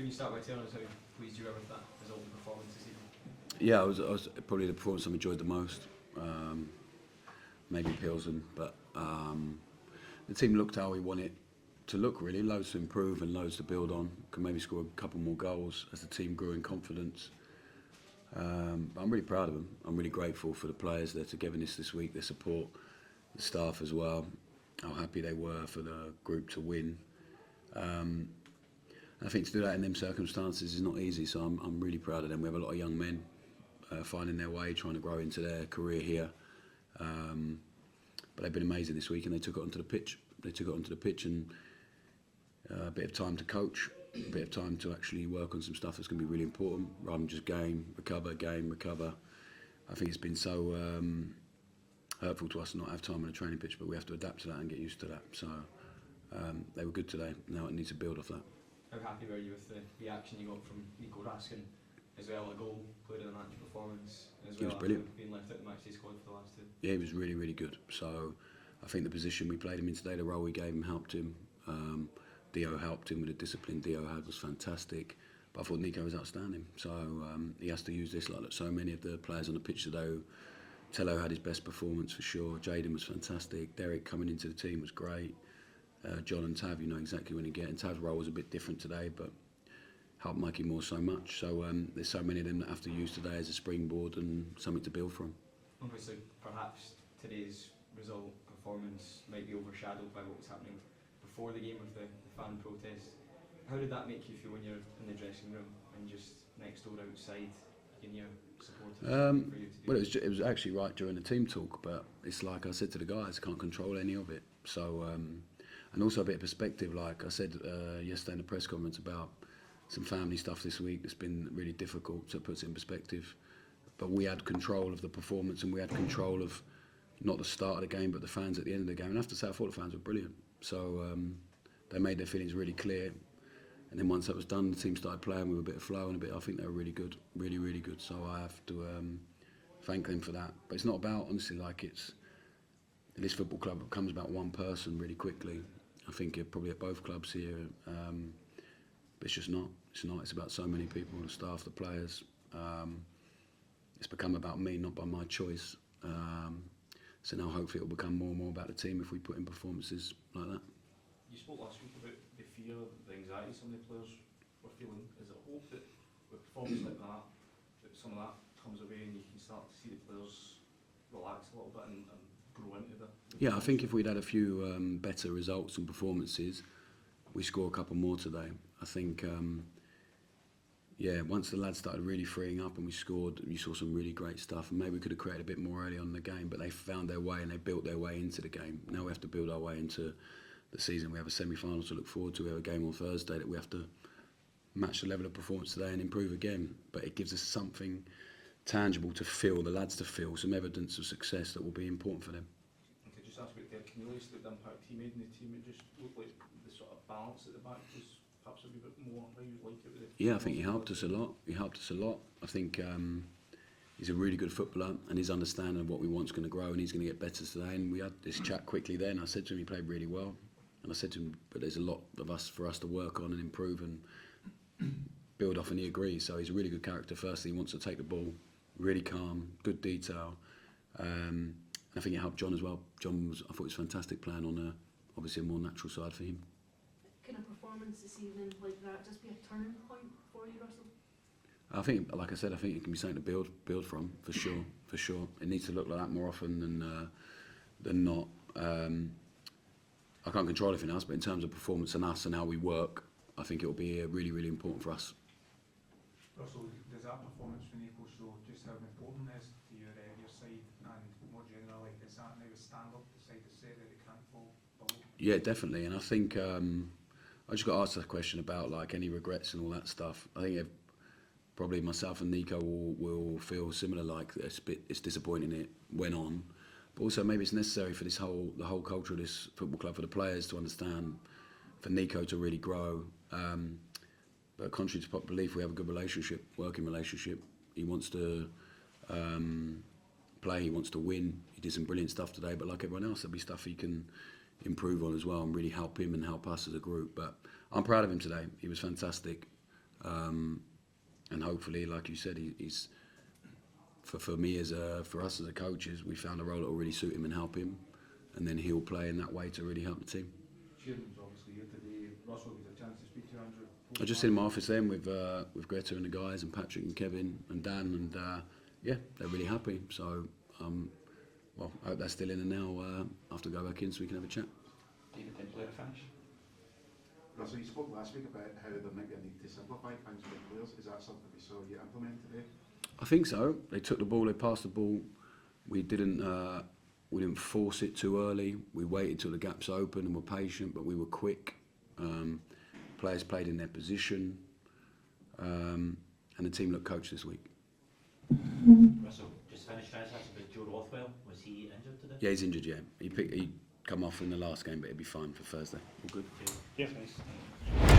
Can you start by telling us how pleased you were with that result and performance this evening? Yeah, I was probably the performance I enjoyed the most. Maybe Pilsen, but the team looked how we want it to look, really. Loads to improve and loads to build on. Can maybe score a couple more goals as the team grew in confidence. But I'm really proud of them. I'm really grateful for the players, their togetherness this week, their support, the staff as well, how happy they were for the group to win. I think to do that in them circumstances is not easy, so I'm really proud of them. We have a lot of young men finding their way, trying to grow into their career here. But they've been amazing this week, and they took it onto the pitch. And a bit of time to coach, a bit of time to actually work on some stuff that's going to be really important, rather than just game, recover. I think it's been so hurtful to us to not have time on a training pitch, but we have to adapt to that and get used to that. So they were good today. Now it needs to build off that. How happy were you with the reaction you got from Nico Raskin as well? A goal, player of the match performance as well. He was brilliant. Being left out the match day squad for the last two. Yeah, he was really, really good. So I think the position we played him in today, the role we gave him helped him. Dio helped him with the discipline Dio had was fantastic. But I thought Nico was outstanding. So he has to use this like so many of the players on the pitch today. Tello had his best performance for sure. Jaden was fantastic. Derek coming into the team was great. John and Tav, you know exactly when you get. And Tav's role was a bit different today, but helped Mikey Moore so much. So there's so many of them that have to use today as a springboard and something to build from. Obviously, perhaps today's result performance might be overshadowed by what was happening before the game with the fan protest. How did that make you feel when you're in the dressing room and just next door outside you can hear supporters for you to do? Well, it was actually right during the team talk, but it's like I said to the guys, I can't control any of it. So, and also a bit of perspective, like I said yesterday in the press conference about some family stuff this week that's been really difficult, so it puts it in perspective. But we had control of the performance and we had control of not the start of the game, but the fans at the end of the game. And I have to say, I thought the fans were brilliant. So they made their feelings really clear. And then once that was done, the team started playing with a bit of flow and I think they were really good, really, really good. So I have to thank them for that. But it's not about, honestly, like this football club becomes about one person really quickly. I think probably at both clubs here. But it's just not. It's about so many people, the staff, the players. It's become about me, not by my choice. So now hopefully it'll become more and more about the team if we put in performances like that. You spoke last week about the fear, the anxiety some of the players were feeling. Is it hope that with performances like that some of that comes away and you can start to see the players relax a little bit and grow into the Yeah, I think if we'd had a few better results and performances, we score a couple more today. I think, once the lads started really freeing up and we scored, you saw some really great stuff. And maybe we could have created a bit more early on in the game, but they found their way and they built their way into the game. Now we have to build our way into the season. We have a semi-final to look forward to. We have a game on Thursday that we have to match the level of performance today and improve again. But it gives us something tangible to feel, the lads to feel, some evidence of success that will be important for them. And to just ask about Derek, can you really look the impact he made in the team? It just looked like the sort of balance at the back was perhaps a wee bit more how you'd like it with it. Yeah, I think he helped us a lot. I think he's a really good footballer and his understanding of what we want is going to grow and he's going to get better today. And we had this chat quickly then. I said to him he played really well. And I said to him, but there's a lot for us to work on and improve and build off, and he agrees. So he's a really good character. Firstly, he wants to take the ball, really calm, good detail. And I think it helped John as well. I thought it was fantastic playing on obviously a more natural side for him. Can a performance this evening like that just be a turning point for you, Russell? I think, like I said, I think it can be something to build from, for sure. It needs to look like that more often than not. I can't control anything else, but in terms of performance and us and how we work, I think it will be really, really important for us. Russell, does that performance from Niko show just how important it is to your side and more generally, is that now a stand-up decide to say that it can't fall below? Yeah, definitely, and I think I just got asked that question about like any regrets and all that stuff. I think probably myself and Nico will feel similar, like it's disappointing it went on. But also maybe it's necessary for the whole culture of this football club, for the players to understand, for Nico to really grow. But contrary to popular belief, we have a good working relationship. He wants to play, he wants to win. He did some brilliant stuff today, but like everyone else, there'll be stuff he can improve on as well and really help him and help us as a group. But I'm proud of him today. He was fantastic. And hopefully, like you said, he's for me for us as a coaches, we found a role that will really suit him and help him, and then he'll play in that way to really help the team. Chairman's obviously here today. Russell, get a chance to speak to you, Andrew. I just in my office then with Greta and the guys and Patrick and Kevin and Dan, and yeah, they're really happy. So well, I hope that's still in, and now I have to go back in so we can have a chat. Do you think player finish? Russell, you spoke last week about how there might be a need to simplify things for the players. Is that something we saw you implement today? I think so. They took the ball, they passed the ball. We didn't force it too early. We waited till the gaps open and were patient, but we were quick. Players played in their position, and the team looked coached this week. Russell, just finished trying to ask about Joe Rothwell. Was he injured today? Yeah, he's injured. Yeah, he come off in the last game, but he'll be fine for Thursday. All good. Yes, nice.